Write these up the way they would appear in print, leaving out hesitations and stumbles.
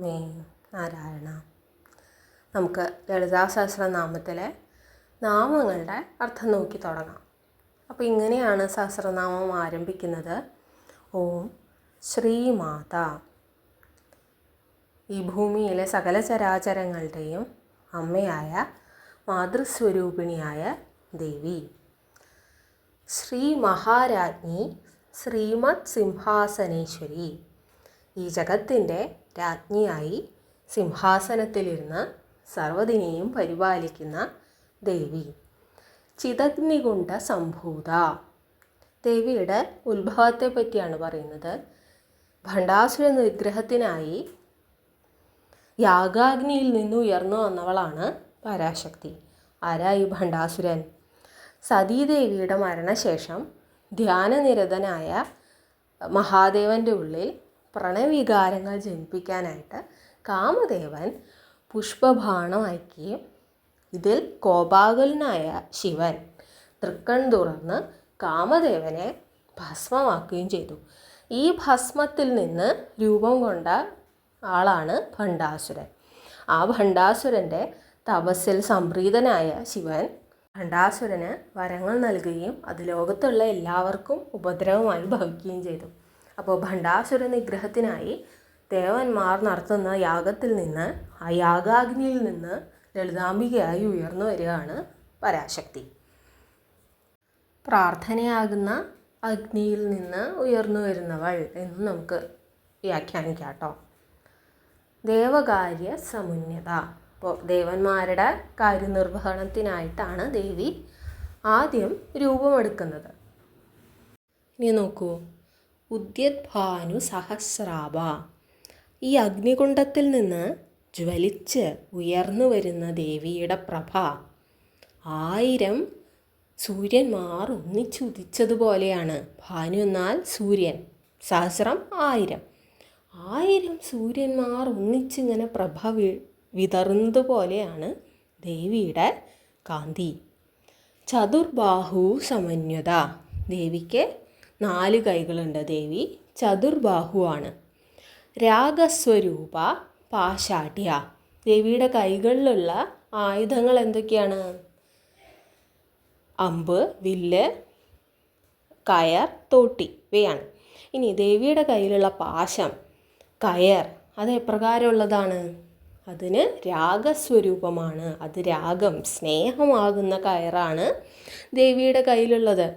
May Narayana. നമുക്ക് ലളിതാ സഹസ്രനാമത്തിലെ നാമങ്ങളുടെ അർത്ഥം നോക്കി തുടങ്ങാം. അപ്പോൾ ഇങ്ങനെയാണ് സഹസ്രനാമം ആരംഭിക്കുന്നത്. ഓം ശ്രീമാത. ഈ ഭൂമിയിലെ സകല ചരാചരങ്ങളുടെയും അമ്മയായ മാതൃസ്വരൂപിണിയായ ദേവി. ശ്രീ മഹാരാജ്ഞി ശ്രീമത് സിംഹാസനേശ്വരി. ഈ ജഗത്തിൻ്റെ രാജ്ഞിയായി സിംഹാസനത്തിലിരുന്ന് സർവ്വതിനെയും പരിപാലിക്കുന്ന ദേവി. ചിദഗ്നികുണ്ഡ സംഭൂത. ദേവിയുടെ ഉത്ഭവത്തെ പറ്റിയാണ് പറയുന്നത്. ഭണ്ഡാസുര നിഗ്രഹത്തിനായി യാഗാഗ്നിയിൽ നിന്ന് ഉയർന്നു വന്നവളാണ് പരാശക്തി. ആരായി ഭണ്ഡാസുരൻ? സതീദേവിയുടെ മരണശേഷം ധ്യാനനിരതനായ മഹാദേവൻ്റെ ഉള്ളിൽ പ്രണയവികാരങ്ങൾ ജനിപ്പിക്കാനായിട്ട് കാമദേവൻ പുഷ്പബാണം അയക്കുകയും ഇതിൽ കോപാകുലനായ ശിവൻ തൃക്കൺ തുറന്ന് കാമദേവനെ ഭസ്മമാക്കുകയും ചെയ്തു. ഈ ഭസ്മത്തിൽ നിന്ന് രൂപം കൊണ്ട ആളാണ് ഭണ്ഡാസുരൻ. ആ ഭണ്ഡാസുരൻ്റെ തപസ്സിൽ സംപ്രീതനായ ശിവൻ ഭണ്ഡാസുരന് വരങ്ങൾ നൽകുകയും അത് ലോകത്തുള്ള എല്ലാവർക്കും ഉപദ്രവമായി ഭവിക്കുകയും ചെയ്തു. അപ്പോൾ ഭണ്ഡാസുര നിഗ്രഹത്തിനായി ദേവന്മാർ നടത്തുന്ന യാഗത്തിൽ നിന്ന്, ആ യാഗാഗ്നിയിൽ നിന്ന് ലളിതാംബികയായി ഉയർന്നു വരികയാണ് പരാശക്തി. പ്രാർത്ഥനയാകുന്ന അഗ്നിയിൽ നിന്ന് ഉയർന്നു വരുന്നവൾ എന്ന് നമുക്ക് വ്യാഖ്യാനിക്കാം കേട്ടോ. ദേവകാര്യ സമുന്നത. അപ്പോൾ ദേവന്മാരുടെ കാര്യനിർവഹണത്തിനായിട്ടാണ് ദേവി ആദ്യം രൂപമെടുക്കുന്നത്. ഇനി നോക്കൂ, ഉദ്യദ്ഭാനു സഹസ്രാഭ. ഈ അഗ്നികുണ്ഡത്തിൽ നിന്ന് ജ്വലിച്ച് ഉയർന്നു വരുന്ന ദേവിയുടെ പ്രഭ 1000 സൂര്യന്മാർ ഒന്നിച്ചുദിച്ചതുപോലെയാണ്. ഭാനു എന്നാൽ സൂര്യൻ, സഹസ്രം 1000 സൂര്യന്മാർ ഒന്നിച്ചിങ്ങനെ പ്രഭ വിതറുന്നത് പോലെയാണ് ദേവിയുടെ കാന്തി. ചതുർബാഹു സമന്വത. ദേവിക്ക് 4 കൈകളുണ്ട്. ദേവി ചതുർബാഹുവാണ്. രാഗസ്വരൂപ പാശാഠ്യ. ദേവിയുടെ കൈകളിലുള്ള ആയുധങ്ങൾ എന്തൊക്കെയാണ്? അമ്പ്, വില്ല്, കയർ, തോട്ടി, ഇവയാണ്. ഇനി ദേവിയുടെ കയ്യിലുള്ള പാശം, കയർ, അത് എപ്രകാരമുള്ളതാണ്? അതിന് രാഗസ്വരൂപമാണ്. അത് രാഗം, സ്നേഹമാകുന്ന കയറാണ് ദേവിയുടെ കയ്യിലുള്ളത്.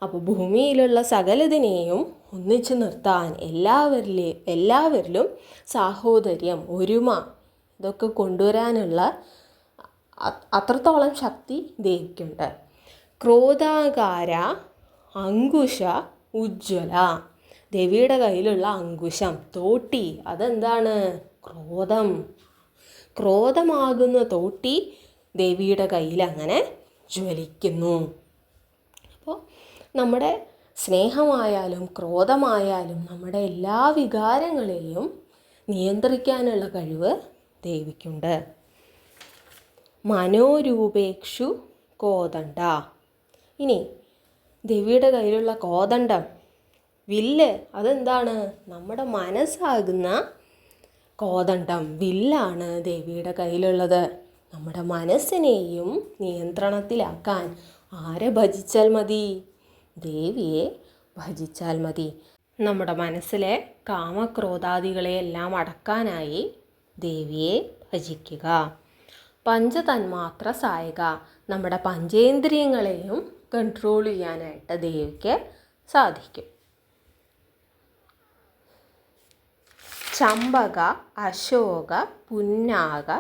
അപ്പോൾ ഭൂമിയിലുള്ള സകലതിനെയും ഒന്നിച്ചു നിർത്താൻ എല്ലാവരിലും സാഹോദര്യം, ഒരുമ, ഇതൊക്കെ കൊണ്ടുവരാനുള്ള അത്രത്തോളം ശക്തി ദേവിക്കുണ്ട്. ക്രോധാകാര അങ്കുശ ഉജ്ജ്വല. ദേവിയുടെ കയ്യിലുള്ള അങ്കുശം, തോട്ടി, അതെന്താണ്? ക്രോധം. ക്രോധമാകുന്ന തോട്ടി ദേവിയുടെ കയ്യിൽ അങ്ങനെ ജ്വലിക്കുന്നു. അപ്പോൾ നമ്മുടെ സ്നേഹമായാലും ക്രോധമായാലും നമ്മുടെ എല്ലാ വികാരങ്ങളെയും നിയന്ത്രിക്കാനുള്ള കഴിവ് ദേവിക്കുണ്ട്. മനോരൂപേക്ഷു കോദണ്ഡ. ഇനി ദേവിയുടെ കയ്യിലുള്ള കോദണ്ഡം, വില്ല്, അതെന്താണ്? നമ്മുടെ മനസ്സാകുന്ന കോദണ്ഡം, വില്ലാണ് ദേവിയുടെ കയ്യിലുള്ളത്. നമ്മുടെ മനസ്സിനെയും നിയന്ത്രണത്തിലാക്കാൻ ആരെ ഭജിച്ചാൽ മതി? ദേവിയെ ഭജിച്ചാൽ മതി. നമ്മുടെ മനസ്സിലെ കാമക്രോധാദികളെയെല്ലാം അടക്കാനായി ദേവിയെ ഭജിക്കുക. പഞ്ചതന്മാത്ര സഹായിക. നമ്മുടെ പഞ്ചേന്ദ്രിയങ്ങളെയും കൺട്രോൾ ചെയ്യാനായിട്ട് ദേവിക്ക് സാധിക്കും. ചമ്പക, അശോക, പുന്നാക,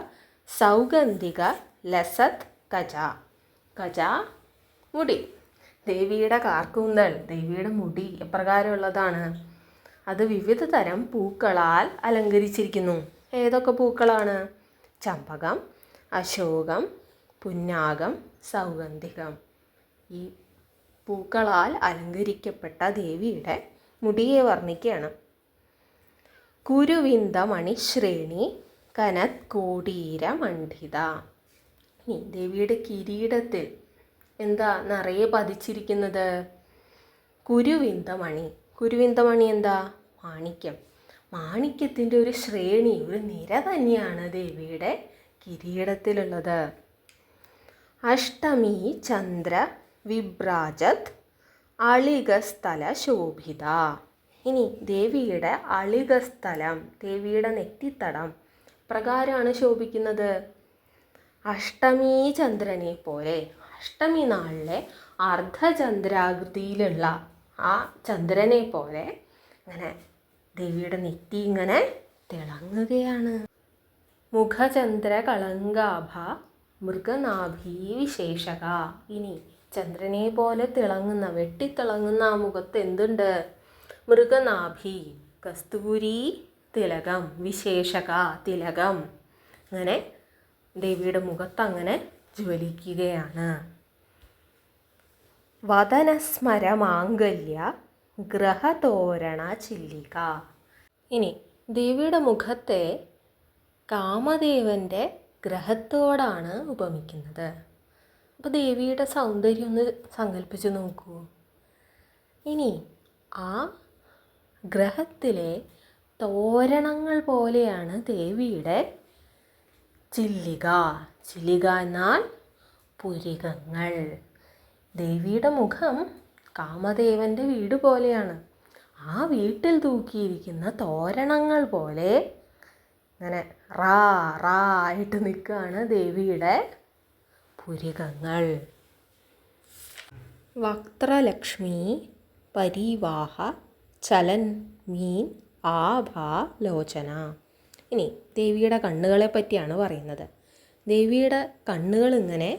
സൗഗന്ധിക, ലസത്, കജ. കജ മുടി. ദേവിയുടെ കാർക്കൂന്തൽ, ദേവിയുടെ മുടി എപ്രകാരമുള്ളതാണ്? അത് വിവിധ തരം പൂക്കളാൽ അലങ്കരിച്ചിരിക്കുന്നു. ഏതൊക്കെ പൂക്കളാണ്? ചമ്പകം, അശോകം, പുന്നാകം, സൗഗന്ധികം. ഈ പൂക്കളാൽ അലങ്കരിക്കപ്പെട്ട ദേവിയുടെ മുടിയെ വർണ്ണിക്കുകയാണ്. കുരുവിന്ദ മണിശ്രേണി കനത് കോടീര മണ്ഡിത. ഇനി ദേവിയുടെ കിരീടത്തിൽ എന്താ നിറയെ പതിച്ചിരിക്കുന്നത്? കുരുവിന്ദമണി. കുരുവിന്ദമണി എന്താ? മാണിക്യം. മാണിക്യത്തിൻ്റെ ഒരു ശ്രേണി, ഒരു നിര തന്നെയാണ് ദേവിയുടെ കിരീടത്തിലുള്ളത്. അഷ്ടമി ചന്ദ്ര വിഭ്രാജത് അളികസ്ഥല ശോഭിത. ഇനി ദേവിയുടെ അളികസ്ഥലം, ദേവിയുടെ നെറ്റിത്തടം പ്രകാരമാണ് ശോഭിക്കുന്നത്. അഷ്ടമി ചന്ദ്രനെ പോലെ, അഷ്ടമി നാളിലെ അർദ്ധചന്ദ്രാകൃതിയിലുള്ള ആ ചന്ദ്രനെ പോലെ ഇങ്ങനെ ദേവിയുടെ നെറ്റി ഇങ്ങനെ തിളങ്ങുകയാണ്. മുഖചന്ദ്ര കളങ്കാഭ മൃഗനാഭി വിശേഷക. ഇനി ചന്ദ്രനെ പോലെ തിളങ്ങുന്ന, വെട്ടിത്തിളങ്ങുന്ന ആ മുഖത്ത് എന്തുണ്ട്? മൃഗനാഭി, കസ്തൂരി തിലകം, വിശേഷക തിലകം. അങ്ങനെ ദേവിയുടെ മുഖത്ത് അങ്ങനെ ജ്വലിക്കുകയാണ്. വദനസ്മര മാംഗല്യ ഗ്രഹതോരണ ചില്ലിക. ഇനി ദേവിയുടെ മുഖത്തെ കാമദേവൻ്റെ ഗ്രഹത്തോടാണ് ഉപമിക്കുന്നത്. അപ്പോൾ ദേവിയുടെ സൗന്ദര്യം ഒന്ന് സങ്കല്പിച്ച് നോക്കൂ. ഇനി ആ ഗ്രഹത്തിലെ തോരണങ്ങൾ പോലെയാണ് ദേവിയുടെ ചില്ലിക. ചില്ലിക എന്നാൽ പുരികങ്ങൾ. ദേവിയുടെ മുഖം കാമദേവൻ്റെ വീട് പോലെയാണ്. ആ വീട്ടിൽ തൂക്കിയിരിക്കുന്ന തോരണങ്ങൾ പോലെ ഇങ്ങനെ റാ റാ ആയിട്ട് നിൽക്കുകയാണ് ദേവിയുടെ പുരികങ്ങൾ. വക്ത്രലക്ഷ്മി പരിവാഹ ചലൻ മീൻ ആഭാലോചന. ഇനി ദേവിയുടെ കണ്ണുകളെ പറ്റിയാണ് പറയുന്നത്. ദേവിയുടെ കണ്ണുകൾ ഇങ്ങനെ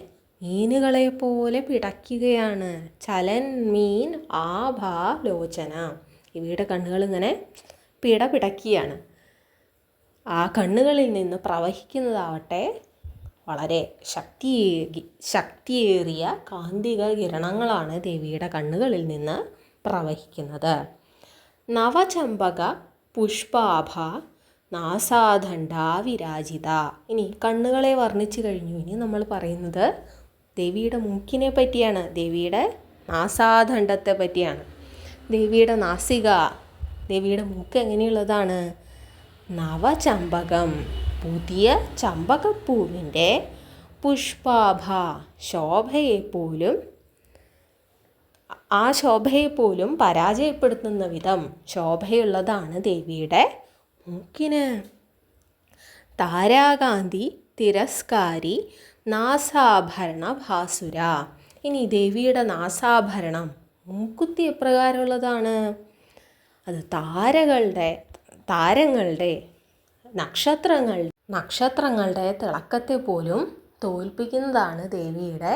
മീനുകളെ പോലെ പിടയ്ക്കുകയാണ്. ചലൻ മീൻ ആഭാലോചന. ദേവിയുടെ കണ്ണുകൾ ഇങ്ങനെ പിടയ്ക്കുകയാണ്. ആ കണ്ണുകളിൽ നിന്ന് പ്രവഹിക്കുന്നതാവട്ടെ വളരെ ശക്തിയേറിയ കാന്തിക കിരണങ്ങളാണ് ദേവിയുടെ കണ്ണുകളിൽ നിന്ന് പ്രവഹിക്കുന്നത്. നവചമ്പക പുഷ്പാഭ നാസാദണ്ഡ വിരാജിത. ഇനി കണ്ണുകളെ വർണ്ണിച്ചു കഴിഞ്ഞു. ഇനി നമ്മൾ പറയുന്നത് ദേവിയുടെ മൂക്കിനെ പറ്റിയാണ്, ദേവിയുടെ നാസാദണ്ഡത്തെ പറ്റിയാണ്. ദേവിയുടെ നാസിക, ദേവിയുടെ മൂക്ക് എങ്ങനെയുള്ളതാണ്? നവചമ്പകം, പുതിയ ചമ്പകപ്പൂവിൻ്റെ പുഷ്പാഭ, ശോഭയെപ്പോലും ആ ശോഭയെപ്പോലും പരാജയപ്പെടുത്തുന്ന വിധം ശോഭയുള്ളതാണ് ദേവിയുടെ മൂക്കിന്. താരാകാന്തി തിരസ്കാരി നാസാഭരണ ഭാസുര. ഇനി ദേവിയുടെ നാസാഭരണം, മൂക്കുത്തി എപ്രകാരമുള്ളതാണ്? അത് താരങ്ങളുടെ നക്ഷത്രങ്ങളുടെ തിളക്കത്തെ പോലും തോൽപ്പിക്കുന്നതാണ് ദേവിയുടെ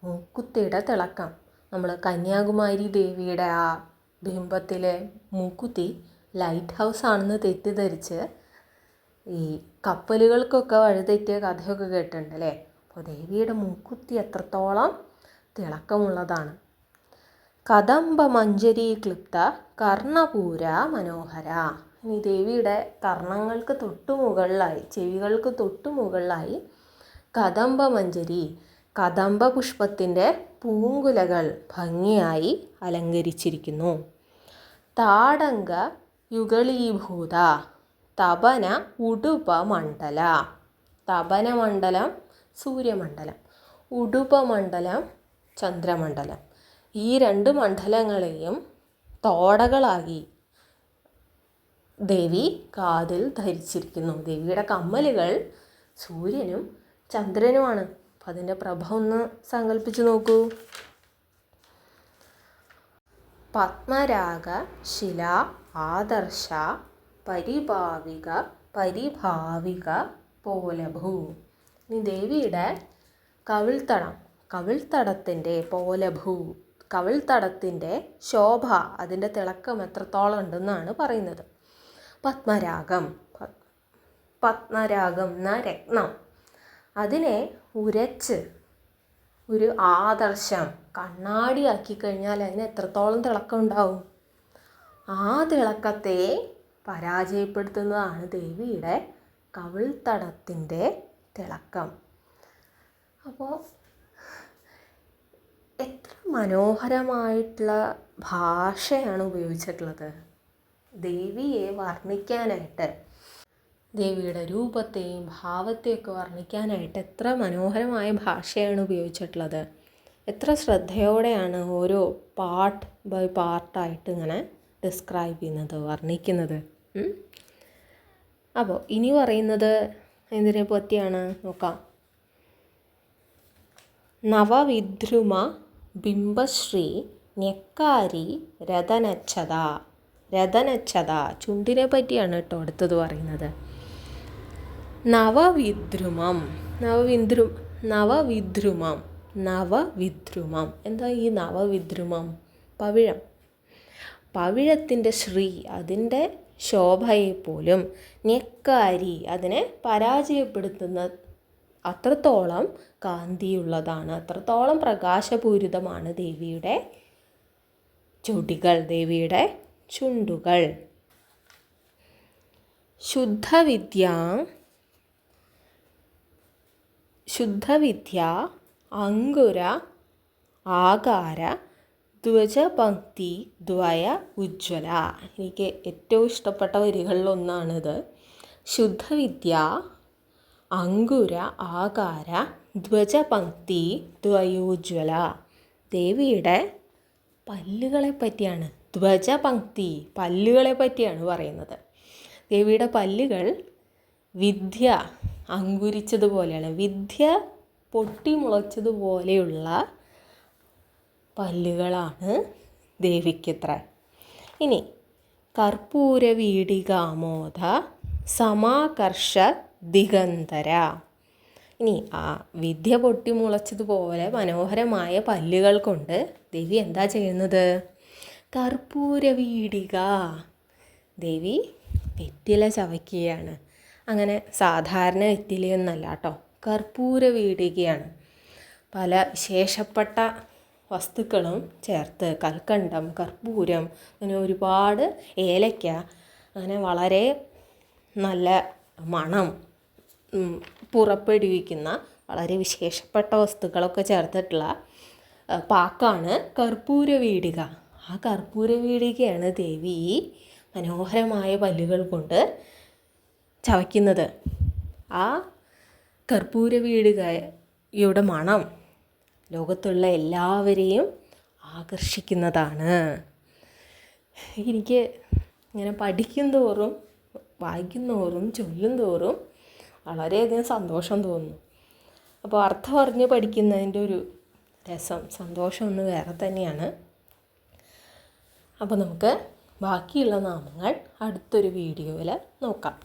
മൂക്കുത്തിയുടെ തിളക്കം. നമ്മൾ കന്യാകുമാരി ദേവിയുടെ ആ ബിംബത്തിലെ മൂക്കുത്തി ലൈറ്റ് ഹൗസ് ആണെന്ന് തെറ്റിദ്ധരിച്ച് ഈ കപ്പലുകൾക്കൊക്കെ വഴിതെറ്റിയ കഥയൊക്കെ കേട്ടിട്ടുണ്ട് അല്ലേ? അപ്പോൾ ദേവിയുടെ മൂക്കുത്തി എത്രത്തോളം തിളക്കമുള്ളതാണ്. കദംബ മഞ്ജരി ക്ലിപ്ത കർണപൂര മനോഹര. ഇനി ദേവിയുടെ കർണങ്ങൾക്ക് തൊട്ടുമുകളിലായി, ചെവികൾക്ക് തൊട്ടുമുകളിലായി കദംബ മഞ്ജരി, കദംബ പുഷ്പത്തിൻ്റെ പൂങ്കുലകൾ ഭംഗിയായി അലങ്കരിച്ചിരിക്കുന്നു. താടങ്ക യുഗളീഭൂത തപന ഉടുപമണ്ഡല. തപനമണ്ഡലം സൂര്യമണ്ഡലം, ഉടുപമണ്ഡലം ചന്ദ്രമണ്ഡലം. ഈ രണ്ട് മണ്ഡലങ്ങളെയും തോടകളാക്കി ദേവി കാതിൽ ധരിച്ചിരിക്കുന്നു. ദേവിയുടെ കമ്മലുകൾ സൂര്യനും ചന്ദ്രനുമാണ്. അപ്പം അതിൻ്റെ പ്രഭ ഒന്ന് സങ്കല്പിച്ച് നോക്കൂ. പത്മരാഗ ശില ആദർശ പരിഭാവിക പോലഭൂ. ഇനി ദേവിയുടെ കവിൾത്തടത്തിൻ്റെ പോലഭൂ, കവിൾത്തടത്തിൻ്റെ ശോഭ, അതിൻ്റെ തിളക്കം എത്രത്തോളം ഉണ്ടെന്നാണ് പറയുന്നത്. പത്മരാഗം എന്ന രത്നം, അതിനെ ഉരച്ച് ഒരു ആദർശം കണ്ണാടിയാക്കി കഴിഞ്ഞാൽ അതിന് എത്രത്തോളം തിളക്കം ഉണ്ടാവും? ആ തിളക്കത്തെ പരാജയപ്പെടുത്തുന്നതാണ് ദേവിയുടെ കവിൾത്തടത്തിൻ്റെ തിളക്കം. അപ്പോൾ എത്ര മനോഹരമായിട്ടുള്ള ഭാഷയാണ് ഉപയോഗിച്ചിട്ടുള്ളത്. ദേവിയെ വർണ്ണിക്കാനായിട്ട്, ദേവിയുടെ രൂപത്തെയും ഭാവത്തെയൊക്കെ വർണ്ണിക്കാനായിട്ട് എത്ര മനോഹരമായ ഭാഷയാണ് ഉപയോഗിച്ചിട്ടുള്ളത്. എത്ര ശ്രദ്ധയോടെയാണ് ഓരോ പാർട്ട് ബൈ പാർട്ടായിട്ട് ഇങ്ങനെ ഡിസ്ക്രൈബ് ചെയ്യുന്നത്, വർണ്ണിക്കുന്നത്. അപ്പോൾ ഇനി പറയുന്നത് എന്തിനെ പറ്റിയാണ് നോക്കാം. നവവിദ്രുമ ബിംബശ്രീ ഞെക്കാരി രതനച്ഛത. രതനച്ഛത ചുണ്ടിനെ പറ്റിയാണ് കേട്ടോ അടുത്തത് പറയുന്നത്. നവവിദ്രുമം. നവവിദ്രുമം എന്താ ഈ നവവിദ്രുമം? പവിഴം. പവിഴത്തിൻ്റെ ശ്രീ, അതിൻ്റെ ശോഭയെപ്പോലും, ഞെക്കാരി അതിനെ പരാജയപ്പെടുത്തുന്ന അത്രത്തോളം കാന്തിയുള്ളതാണ്, അത്രത്തോളം പ്രകാശപൂരിതമാണ് ദേവിയുടെ ചുടികൾ, ദേവിയുടെ ചുണ്ടുകൾ. ശുദ്ധവിദ്യ അങ്കുര ആകാര ധ്വജപംക്തി ദ്വയ ഉജ്ജ്വല. എനിക്ക് ഏറ്റവും ഇഷ്ടപ്പെട്ട വരികളിലൊന്നാണിത്. ശുദ്ധവിദ്യ അങ്കുര ആകാര ധ്വജപംക്തി ദ്വയോജ്വല. ദേവിയുടെ പല്ലുകളെ പറ്റിയാണ്, ധ്വജപംക്തി പല്ലുകളെ പറ്റിയാണ് പറയുന്നത്. ദേവിയുടെ പല്ലുകൾ വിദ്യ അങ്കുരിച്ചതുപോലെയാണ്, വിദ്യ പൊട്ടിമുളച്ചതുപോലെയുള്ള പല്ലുകളാണ് ദേവിക്കത്ര. ഇനി കർപ്പൂരവീടികാമോദ സമാകർഷ ദിഗന്തര. ഇനി ആ വിദ്യ പൊട്ടിമുളച്ചതുപോലെ മനോഹരമായ പല്ലുകൾ കൊണ്ട് ദേവി എന്താ ചെയ്യുന്നത്? കർപ്പൂരവീടിക, ദേവി വെറ്റില ചവയ്ക്കുകയാണ്. അങ്ങനെ സാധാരണ വെറ്റിലയൊന്നല്ല കേട്ടോ, കർപ്പൂരവീടികയാണ്. പല വിശേഷപ്പെട്ട വസ്തുക്കളും ചേർത്ത്, കൽക്കണ്ടം, കർപ്പൂരം, അങ്ങനെ ഒരുപാട് ഏലയ്ക്ക, അങ്ങനെ വളരെ നല്ല മണം പുറപ്പെടുവിക്കുന്ന വളരെ വിശേഷപ്പെട്ട വസ്തുക്കളൊക്കെ ചേർത്തിട്ടുള്ള പാക്കാണ് കർപ്പൂരവീടിക. ആ കർപ്പൂരവീടികയാണ് ദേവി ഈ മനോഹരമായ പല്ലുകൾ കൊണ്ട് ചവയ്ക്കുന്നത്. ആ കർപ്പൂരവീടികയുടെ മണം ലോകത്തുള്ള എല്ലാവരെയും ആകർഷിക്കുന്നതാണ്. എനിക്ക് ഇങ്ങനെ പഠിക്കും തോറും, വായിക്കും തോറും, ചൊല്ലും തോറും വളരെയധികം സന്തോഷം തോന്നുന്നു. അപ്പോൾ അർത്ഥം അറിഞ്ഞ് പഠിക്കുന്നതിൻ്റെ ഒരു രസം, സന്തോഷം ഒന്ന് വേറെ തന്നെയാണ്. അപ്പോൾ നമുക്ക് ബാക്കിയുള്ള നാമങ്ങൾ അടുത്തൊരു വീഡിയോയിൽ നോക്കാം.